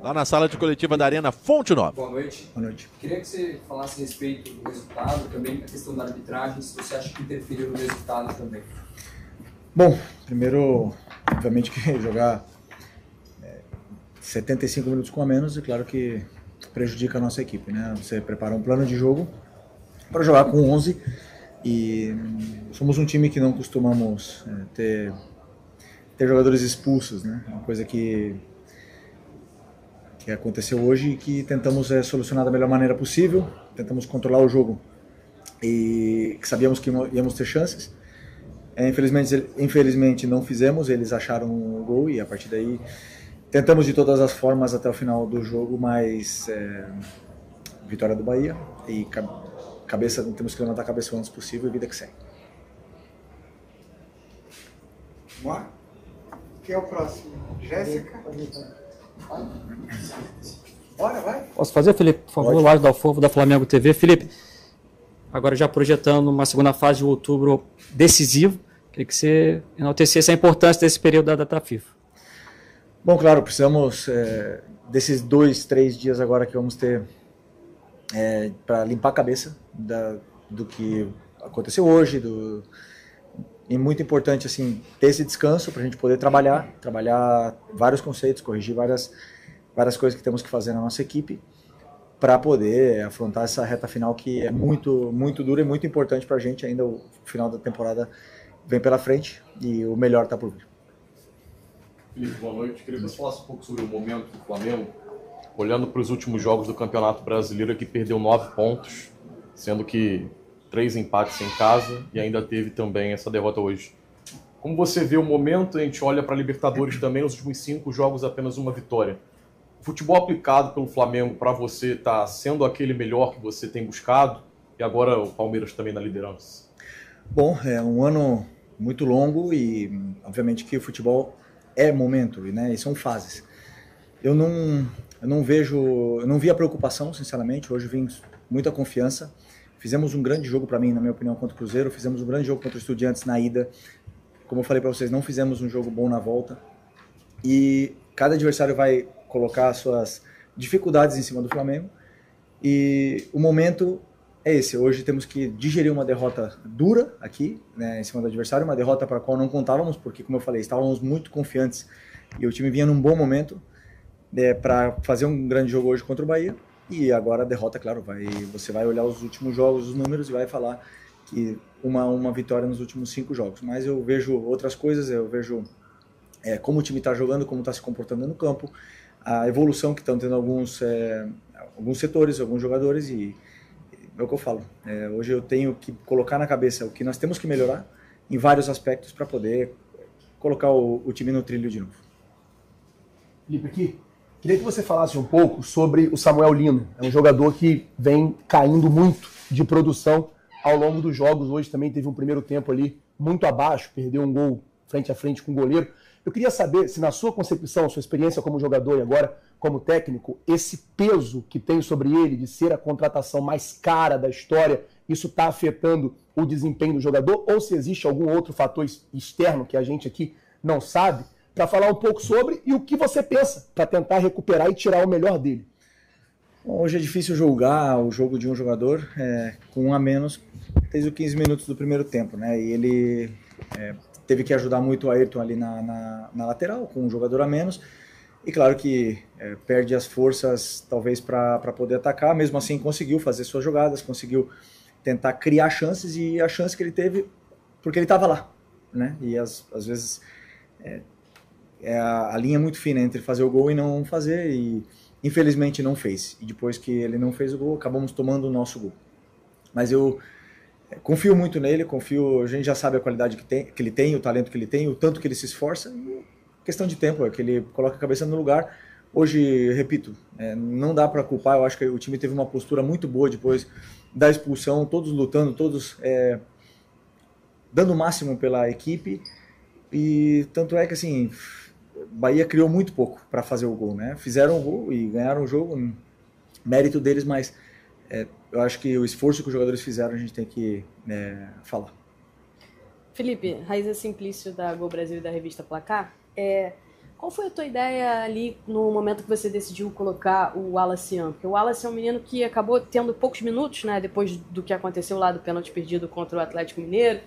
lá na sala de coletiva da Arena Fonte Nova. Boa noite. Boa noite. Queria que você falasse a respeito do resultado, também a questão da arbitragem, se você acha que interferiu no resultado também. Bom, primeiro, obviamente que jogar 75 minutos com a menos, é claro que prejudica a nossa equipe, né? Você prepara um plano de jogo para jogar com 11 e somos um time que não costumamos ter jogadores expulsos, né? Uma coisa que aconteceu hoje e que tentamos solucionar da melhor maneira possível, tentamos controlar o jogo e que sabíamos que íamos ter chances. Infelizmente não fizemos, eles acharam o gol e a partir daí tentamos de todas as formas até o final do jogo, mas vitória do Bahia e temos que levantar a cabeça o antes possível e vida que segue. Vamos lá? Quem é o próximo? Jéssica? Bora, vai. Posso fazer, Felipe? Por favor, Lázaro Dalfofo, da Flamengo TV. Felipe, agora já projetando uma segunda fase de outubro decisivo, queria que você enaltecesse a importância desse período da data FIFA. Bom, claro, precisamos desses 2, 3 dias agora que vamos ter para limpar a cabeça do que aconteceu hoje, e muito importante assim ter esse descanso para a gente poder trabalhar vários conceitos, corrigir várias coisas que temos que fazer na nossa equipe para poder afrontar essa reta final que é muito, muito dura e muito importante para a gente. Ainda o final da temporada vem pela frente e o melhor está por vir. Felipe, boa noite. Queria que você falasse um pouco sobre o momento do Flamengo, olhando para os últimos jogos do Campeonato Brasileiro, que perdeu 9 pontos, sendo que 3 empates em casa e ainda teve também essa derrota hoje. Como você vê o momento, a gente olha para a Libertadores também, nos últimos 5 jogos apenas uma vitória. O futebol aplicado pelo Flamengo para você está sendo aquele melhor que você tem buscado? E agora o Palmeiras também na liderança. Bom, é um ano muito longo e obviamente que o futebol é momento, né? E são fases. Eu não vi a preocupação, sinceramente. Hoje vim muita confiança. Fizemos um grande jogo para mim, na minha opinião, contra o Cruzeiro. Fizemos um grande jogo contra o Estudiantes na ida. Como eu falei para vocês, não fizemos um jogo bom na volta. E cada adversário vai colocar suas dificuldades em cima do Flamengo. E o momento é esse. Hoje temos que digerir uma derrota dura aqui, né, em cima do adversário. Uma derrota para a qual não contávamos, porque, como eu falei, estávamos muito confiantes. E o time vinha num bom momento para fazer um grande jogo hoje contra o Bahia. E agora a derrota, claro, você vai olhar os últimos jogos, os números, e vai falar que uma vitória nos últimos 5 jogos. Mas eu vejo outras coisas, eu vejo como o time está jogando, como está se comportando no campo, a evolução que estão tendo alguns setores, alguns jogadores, e é o que eu falo. Hoje eu tenho que colocar na cabeça o que nós temos que melhorar em vários aspectos para poder colocar o time no trilho de novo. Felipe, aqui. Queria que você falasse um pouco sobre o Samuel Lino. É um jogador que vem caindo muito de produção ao longo dos jogos. Hoje também teve um primeiro tempo ali muito abaixo, perdeu um gol frente a frente com o goleiro. Eu queria saber se, na sua concepção, sua experiência como jogador e agora como técnico, esse peso que tem sobre ele de ser a contratação mais cara da história, isso está afetando o desempenho do jogador, ou se existe algum outro fator externo que a gente aqui não sabe, para falar um pouco sobre e o que você pensa para tentar recuperar e tirar o melhor dele. Bom, hoje é difícil julgar o jogo de um jogador com 1 a menos desde os 15 minutos do primeiro tempo, né? E ele teve que ajudar muito o Ayrton ali na lateral, com um jogador a menos. E claro que perde as forças talvez para poder atacar, mesmo assim conseguiu fazer suas jogadas, conseguiu tentar criar chances, e a chance que ele teve porque ele estava lá, né? E às vezes a linha é muito fina entre fazer o gol e não fazer, e infelizmente não fez. E depois que ele não fez o gol, acabamos tomando o nosso gol. Mas eu confio muito nele, a gente já sabe a qualidade que ele tem, o talento que ele tem, o tanto que ele se esforça, e questão de tempo, é que ele coloca a cabeça no lugar. Hoje, repito, não dá para culpar, eu acho que o time teve uma postura muito boa depois da expulsão, todos lutando, todos dando o máximo pela equipe, e tanto é que assim, Bahia criou muito pouco para fazer o gol, né? Fizeram o gol e ganharam o jogo, mérito deles, mas eu acho que o esforço que os jogadores fizeram a gente tem que falar. Felipe, Raíza Simplício da Gol Brasil e da revista Placar. Qual foi a tua ideia ali no momento que você decidiu colocar o Wallace Young? Porque o Wallace é um menino que acabou tendo poucos minutos, né, depois do que aconteceu lá do pênalti perdido contra o Atlético Mineiro.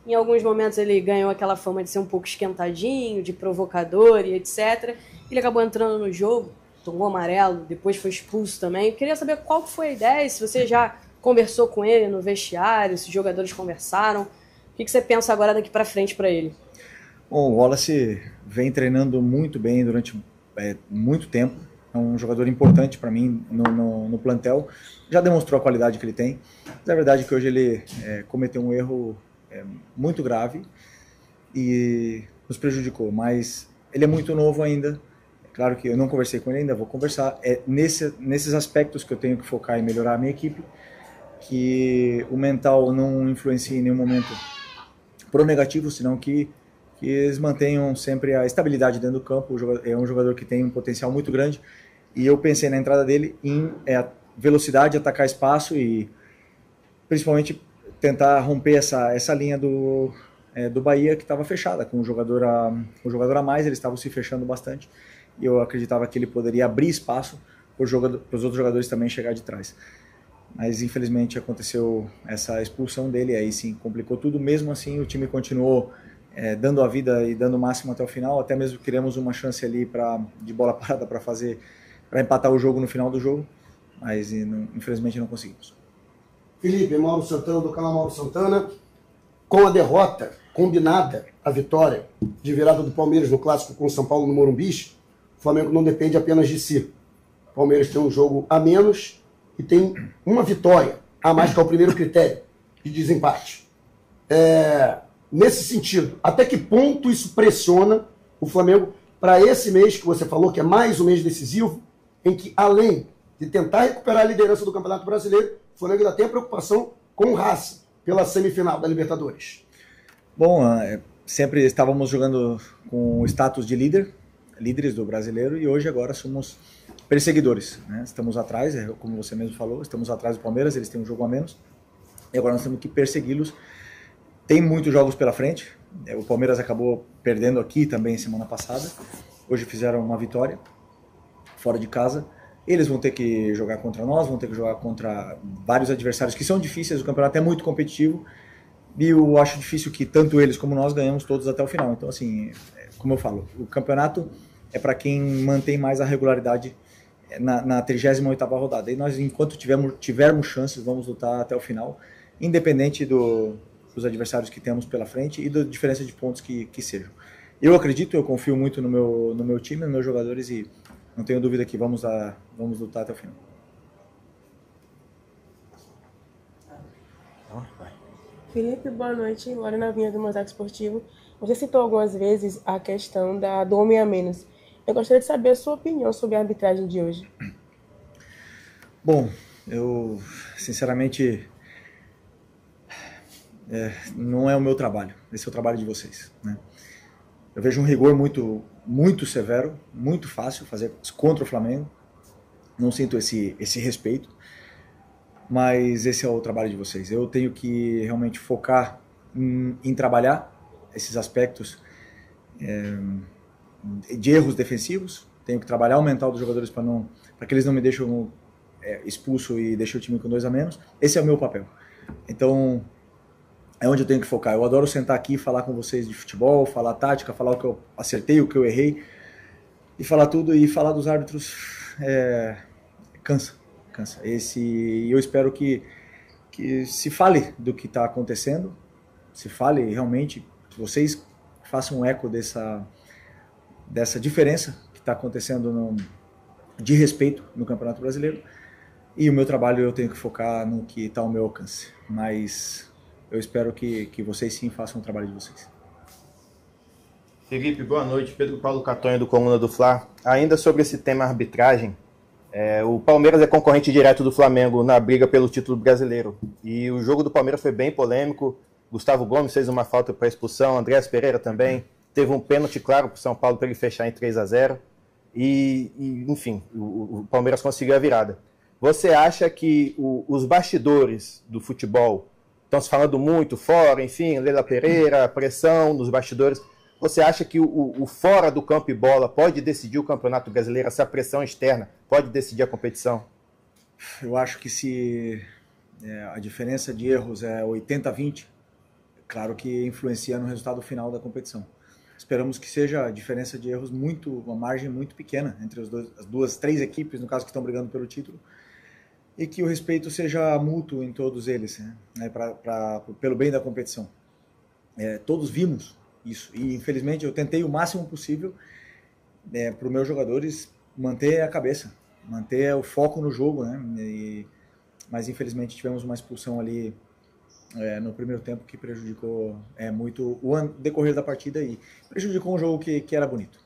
Em alguns momentos ele ganhou aquela fama de ser um pouco esquentadinho, de provocador e etc. Ele acabou entrando no jogo, tomou amarelo, depois foi expulso também. Eu queria saber qual foi a ideia, se você já conversou com ele no vestiário, se os jogadores conversaram. O que você pensa agora daqui para frente para ele? Bom, o Wallace vem treinando muito bem durante muito tempo. É um jogador importante para mim no plantel. Já demonstrou a qualidade que ele tem. Mas é verdade que hoje ele cometeu um erro muito grave e nos prejudicou. Mas ele é muito novo ainda. É claro que eu não conversei com ele ainda, vou conversar. É nesses aspectos que eu tenho que focar em melhorar a minha equipe, que o mental não influencia em nenhum momento pro negativo, senão que eles mantenham sempre a estabilidade dentro do campo. É um jogador que tem um potencial muito grande e eu pensei na entrada dele em velocidade, atacar espaço e principalmente tentar romper essa linha do Bahia que estava fechada, com um jogador a mais, eles estavam se fechando bastante e eu acreditava que ele poderia abrir espaço para os outros jogadores também chegar de trás. Mas infelizmente aconteceu essa expulsão dele, aí sim complicou tudo. Mesmo assim o time continuou dando a vida e dando o máximo até o final, até mesmo criamos uma chance ali de bola parada para empatar o jogo no final do jogo, mas infelizmente não conseguimos. Felipe, Mauro Santana do canal Mauro Santana. Com a derrota combinada, a vitória de virada do Palmeiras no clássico com o São Paulo no Morumbi, o Flamengo não depende apenas de si. O Palmeiras tem um jogo a menos e tem uma vitória a mais, que é o primeiro critério de desempate. Nesse sentido, até que ponto isso pressiona o Flamengo para esse mês que você falou, que é mais um mês decisivo, em que, além de tentar recuperar a liderança do Campeonato Brasileiro, o Flamengo ainda tem a preocupação com o Racing pela semifinal da Libertadores? Bom, sempre estávamos jogando com o status de líderes do Brasileiro, e hoje agora somos perseguidores, né? Estamos atrás, como você mesmo falou, estamos atrás do Palmeiras, eles têm um jogo a menos, e agora nós temos que persegui-los. Tem muitos jogos pela frente. O Palmeiras acabou perdendo aqui também semana passada. Hoje fizeram uma vitória fora de casa. Eles vão ter que jogar contra nós, vão ter que jogar contra vários adversários que são difíceis. O campeonato é muito competitivo e eu acho difícil que tanto eles como nós ganhamos todos até o final. Então, assim, como eu falo, o campeonato é para quem mantém mais a regularidade na 38ª rodada. E nós, enquanto tivermos chances, vamos lutar até o final, independente dos adversários que temos pela frente e da diferença de pontos que sejam. Eu acredito, eu confio muito no meu time, nos meus jogadores, e não tenho dúvida que vamos lutar até o final. Felipe, boa noite. Lorena Vinha do Mosaico Esportivo. Você citou algumas vezes a questão do homem a menos. Eu gostaria de saber a sua opinião sobre a arbitragem de hoje. Bom, eu sinceramente não é o meu trabalho, esse é o trabalho de vocês, né? Eu vejo um rigor muito, muito severo, muito fácil fazer contra o Flamengo, não sinto esse respeito, mas esse é o trabalho de vocês. Eu tenho que realmente focar em trabalhar esses aspectos de erros defensivos, tenho que trabalhar o mental dos jogadores para que eles não me deixem expulso e deixem o time com 2 a menos. Esse é o meu papel. Então, é onde eu tenho que focar. Eu adoro sentar aqui e falar com vocês de futebol, falar tática, falar o que eu acertei, o que eu errei, e falar tudo, e falar dos árbitros cansa. Eu espero que se fale do que está acontecendo, se fale realmente, que vocês façam um eco dessa diferença que está acontecendo de respeito no Campeonato Brasileiro, e o meu trabalho eu tenho que focar no que está ao meu alcance. Mas eu espero que vocês sim façam o trabalho de vocês. Felipe, boa noite. Pedro Paulo Catonha, do Coluna do Fla. Ainda sobre esse tema arbitragem, o Palmeiras é concorrente direto do Flamengo na briga pelo título brasileiro. E o jogo do Palmeiras foi bem polêmico. Gustavo Gomes fez uma falta para expulsão, Andréas Pereira também. Teve um pênalti claro para o São Paulo para ele fechar em 3-0. Enfim, o Palmeiras conseguiu a virada. Você acha que os bastidores do futebol estão se falando muito fora, enfim, Leila Pereira, pressão nos bastidores. Você acha que o fora do campo e bola pode decidir o Campeonato Brasileiro? Essa pressão externa pode decidir a competição? Eu acho que se a diferença de erros é 80-20, claro que influencia no resultado final da competição. Esperamos que seja a diferença de erros uma margem muito pequena entre as três equipes, no caso, que estão brigando pelo título, e que o respeito seja mútuo em todos eles, né, pelo bem da competição. Todos vimos isso, e infelizmente eu tentei o máximo possível para os meus jogadores manter a cabeça, manter o foco no jogo, né, mas infelizmente tivemos uma expulsão ali no primeiro tempo que prejudicou muito o decorrer da partida e prejudicou um jogo que era bonito.